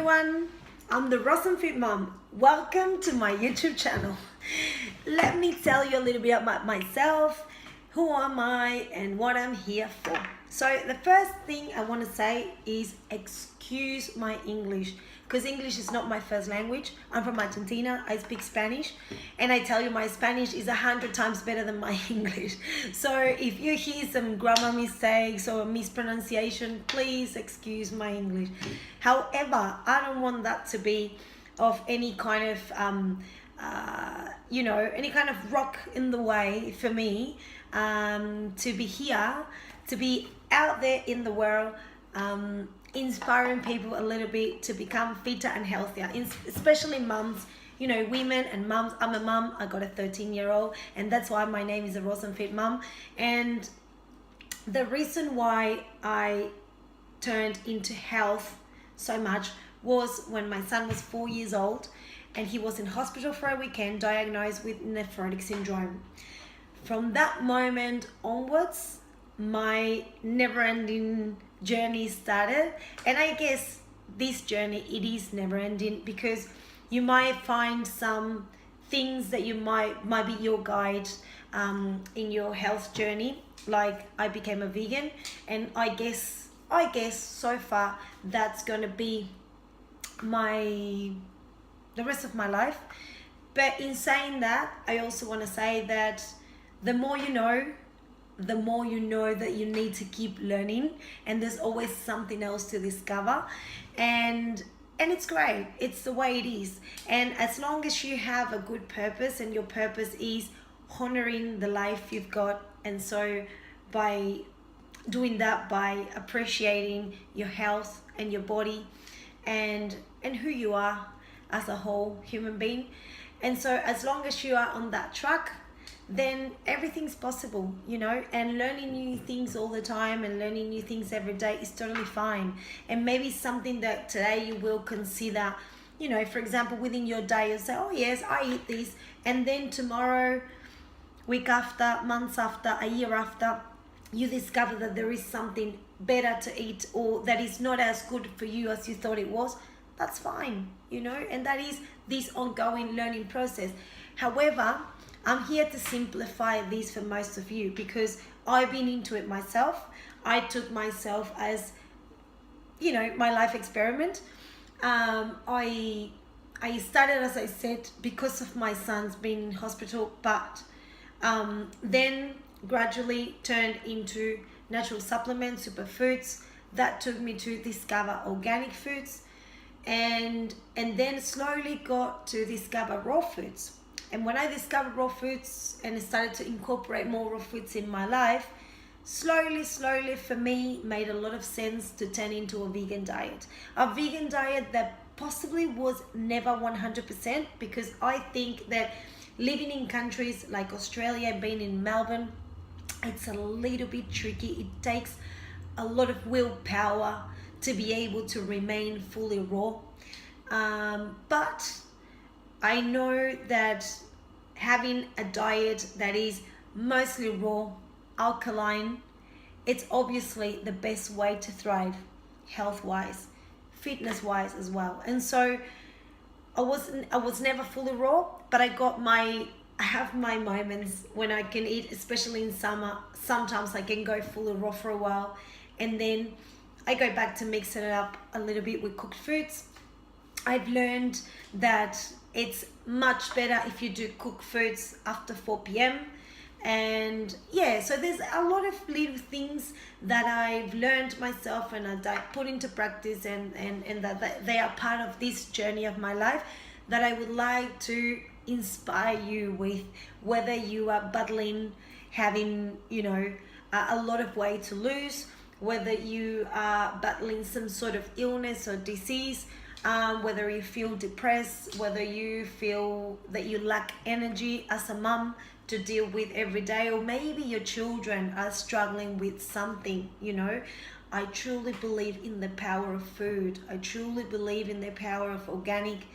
everyone, I'm the Rawsome Fit Mum. Welcome to my YouTube channel. Let me tell you a little bit about myself, who am I and what I'm here for. So the first thing I want to say is excuse my English, because English is not my first language. I'm from Argentina, I speak Spanish, and I tell you my Spanish is 100 times better than my English. So if you hear some grammar mistakes or mispronunciation, please excuse my English. However, I don't want that to be of any kind of any kind of rock in the way for me to be here, to be out there in the world, inspiring people a little bit to become fitter and healthier, especially mums, women and mums. I'm a mum, I got a 13-year-old, and that's why my name is a Rawsome Fit Mum. And the reason why I turned into health so much was when my son was 4 years old and he was in hospital for a weekend diagnosed with nephrotic syndrome. From that moment onwards, my never-ending journey started, and I guess this journey, it is never-ending, because you might find some things that you might be your guide in your health journey. Like I became a vegan, and I guess so far that's gonna be the rest of my life. But in saying that, I also want to say that the more you know, the more you know that you need to keep learning, and there's always something else to discover, and it's great. It's the way it is. And as long as you have a good purpose, and your purpose is honoring the life you've got, and so by doing that, by appreciating your health and your body and who you are as a whole human being, and so as long as you are on that track, then everything's possible, and learning new things all the time and learning new things every day is totally fine. And maybe something that today you will consider, for example, within your day, you'll say, oh yes, I eat this, and then tomorrow, week after, months after, a year after, you discover that there is something better to eat, or that is not as good for you as you thought it was. That's fine, and that is this ongoing learning process. However, I'm here to simplify this for most of you, because I've been into it myself. I took myself as, my life experiment. I started, as I said, because of my son's being in hospital, but then gradually turned into natural supplements, superfoods. That took me to discover organic foods, and then slowly got to discover raw foods. And when I discovered raw foods and started to incorporate more raw foods in my life, slowly for me made a lot of sense to turn into a vegan diet. A vegan diet that possibly was never 100%, because I think that living in countries like Australia, being in Melbourne, it's a little bit tricky. It takes a lot of willpower to be able to remain fully raw. But I know that having a diet that is mostly raw, alkaline, it's obviously the best way to thrive health-wise, fitness-wise as well. And so I was never fully raw, but I have my moments when I can eat, especially in summer. Sometimes I can go fully raw for a while, and then I go back to mixing it up a little bit with cooked foods. I've learned that it's much better if you do cooked foods after 4 p.m. And yeah, so there's a lot of little things that I've learned myself and I put into practice, and that they are part of this journey of my life that I would like to inspire you with, whether you are battling, having, a lot of weight to lose, whether you are battling some sort of illness or disease, whether you feel depressed, whether you feel that you lack energy as a mum to deal with every day, or maybe your children are struggling with something, I truly believe in the power of food. I truly believe in the power of organic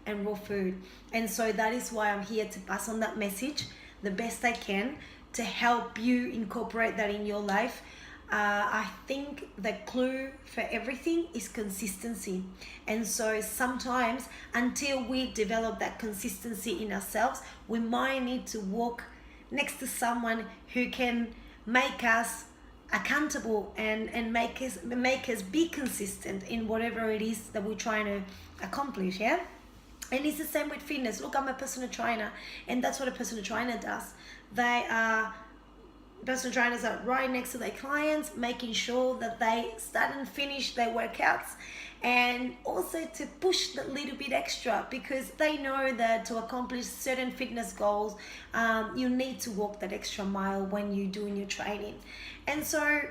and raw food. And so that is why I'm here to pass on that message the best I can, to help you incorporate that in your life. I think the clue for everything is consistency. And so sometimes until we develop that consistency in ourselves, we might need to walk next to someone who can make us accountable and make us be consistent in whatever it is that we're trying to accomplish. Yeah. And it's the same with fitness. Look, I'm a personal trainer, and that's what a personal trainer does. They are personal trainers are right next to their clients, making sure that they start and finish their workouts, and also to push the little bit extra, because they know that to accomplish certain fitness goals, you need to walk that extra mile when you're doing your training. And so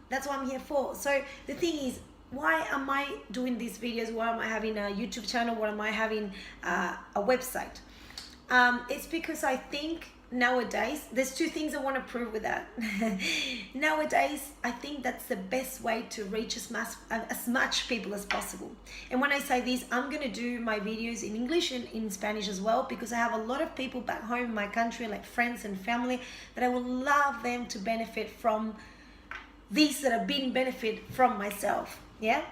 that's what I'm here for. So the thing is, why am I doing these videos? Why am I having a YouTube channel? Why am I having a website? It's because I think nowadays, there's two things I want to prove with that. Nowadays, I think that's the best way to reach as much people as possible. And when I say this, I'm going to do my videos in English and in Spanish as well, because I have a lot of people back home in my country, like friends and family, that I would love them to benefit from these, that have been benefit from myself. Yeah.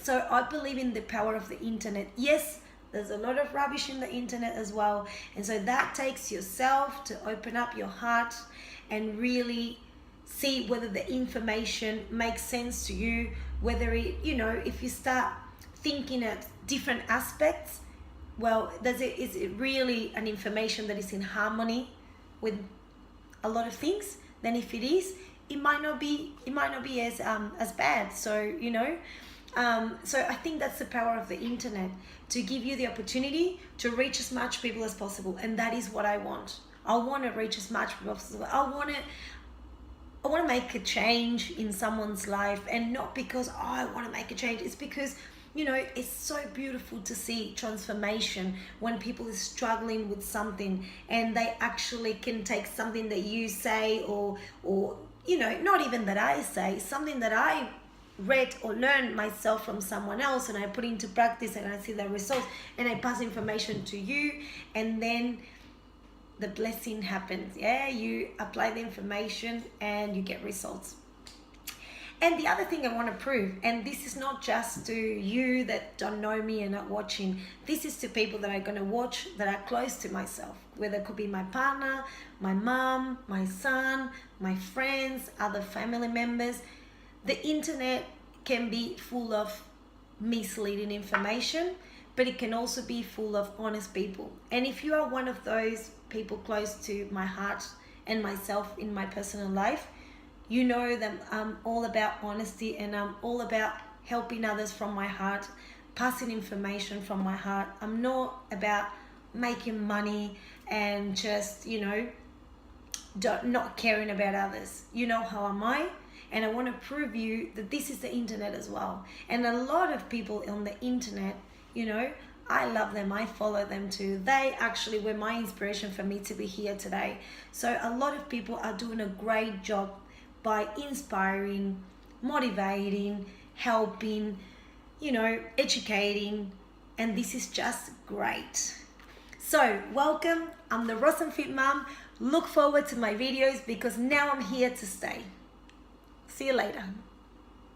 So I believe in the power of the internet. Yes, there's a lot of rubbish in the internet as well. And so that takes yourself to open up your heart and really see whether the information makes sense to you, whether it, if you start thinking at different aspects, well, is it really an information that is in harmony with a lot of things? Then if it is, it might not be as bad. So so I think that's the power of the internet, to give you the opportunity to reach as much people as possible. And that is what I want. I want to reach as much people as possible. I want to make a change in someone's life, and not because I want to make a change. It's because it's so beautiful to see transformation when people are struggling with something and they actually can take something that you say, or not even that I say, something that I read or learned myself from someone else, and I put into practice and I see the results, and I pass information to you, and then the blessing happens. Yeah, you apply the information and you get results. And the other thing I want to prove, and this is not just to you that don't know me and not watching, this is to people that are going to watch, that are close to myself, whether it could be my partner, my mom, my son, my friends, other family members. The internet can be full of misleading information, but it can also be full of honest people. And if you are one of those people close to my heart and myself in my personal life, you know that I'm all about honesty, and I'm all about helping others from my heart, passing information from my heart. I'm not about making money and just, not caring about others. You know how am I? And I want to prove you that this is the internet as well. And a lot of people on the internet, I love them, I follow them too. They actually were my inspiration for me to be here today. So a lot of people are doing a great job by inspiring, motivating, helping, educating, and this is just great. So welcome, I'm the Rawsome Fit Mum. Look forward to my videos, because now I'm here to stay. See you later.